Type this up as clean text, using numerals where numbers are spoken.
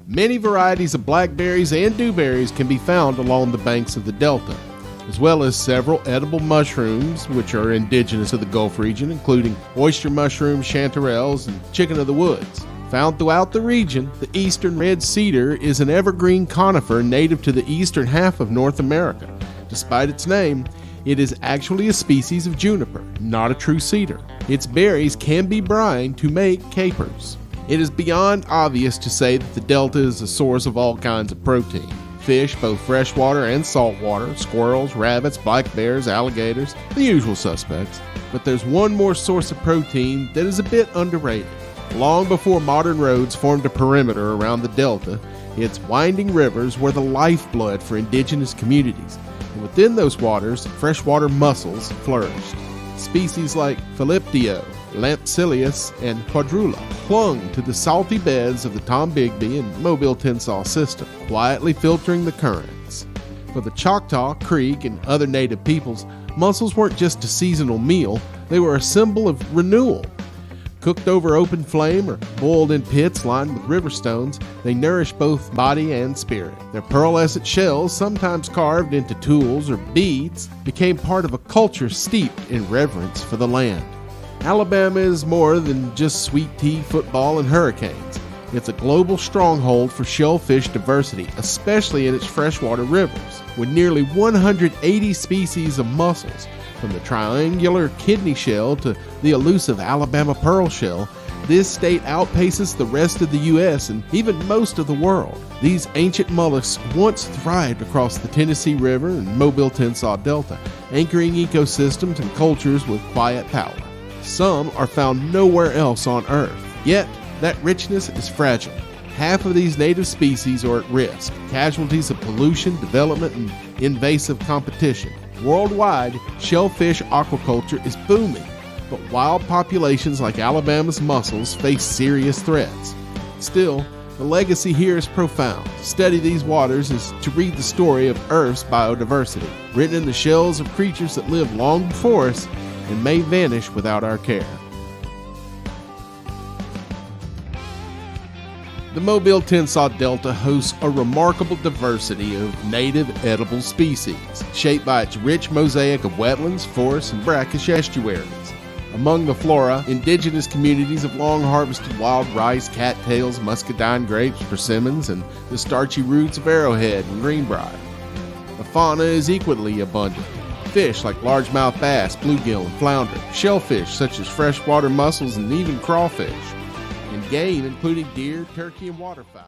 Many varieties of blackberries and dewberries can be found along the banks of the delta, as well as several edible mushrooms which are indigenous to the Gulf region, including oyster mushrooms, chanterelles, and chicken of the woods. Found throughout the region, the eastern red cedar is an evergreen conifer native to the eastern half of North America. Despite its name, it is actually a species of juniper, not a true cedar. Its berries can be brined to make capers. It is beyond obvious to say that the delta is a source of all kinds of protein. Fish, both freshwater and saltwater, squirrels, rabbits, black bears, alligators, the usual suspects. But there's one more source of protein that is a bit underrated. Long before modern roads formed a perimeter around the delta, its winding rivers were the lifeblood for indigenous communities, and within those waters, freshwater mussels flourished. Species like Philiptio, Lampsilius, and Quadrula clung to the salty beds of the Tombigbee and Mobile-Tensaw system, quietly filtering the currents. For the Choctaw, Creek, and other native peoples, mussels weren't just a seasonal meal, they were a symbol of renewal. Cooked over open flame or boiled in pits lined with river stones, they nourish both body and spirit. Their pearlescent shells, sometimes carved into tools or beads, became part of a culture steeped in reverence for the land. Alabama is more than just sweet tea, football, and hurricanes. It's a global stronghold for shellfish diversity, especially in its freshwater rivers. With nearly 180 species of mussels, from the triangular kidney shell to the elusive Alabama pearl shell, this state outpaces the rest of the U.S. and even most of the world. These ancient mollusks once thrived across the Tennessee River and Mobile-Tensaw Delta, anchoring ecosystems and cultures with quiet power. Some are found nowhere else on Earth, yet that richness is fragile. Half of these native species are at risk, casualties of pollution, development, and invasive competition. Worldwide, shellfish aquaculture is booming, but wild populations like Alabama's mussels face serious threats. Still, the legacy here is profound. To study these waters is to read the story of Earth's biodiversity, written in the shells of creatures that lived long before us and may vanish without our care. The Mobile-Tensaw Delta hosts a remarkable diversity of native edible species, shaped by its rich mosaic of wetlands, forests, and brackish estuaries. Among the flora, indigenous communities have long harvested wild rice, cattails, muscadine grapes, persimmons, and the starchy roots of arrowhead and greenbrier. The fauna is equally abundant. Fish like largemouth bass, bluegill, and flounder, shellfish such as freshwater mussels and even crawfish, and game including deer, turkey, and waterfowl.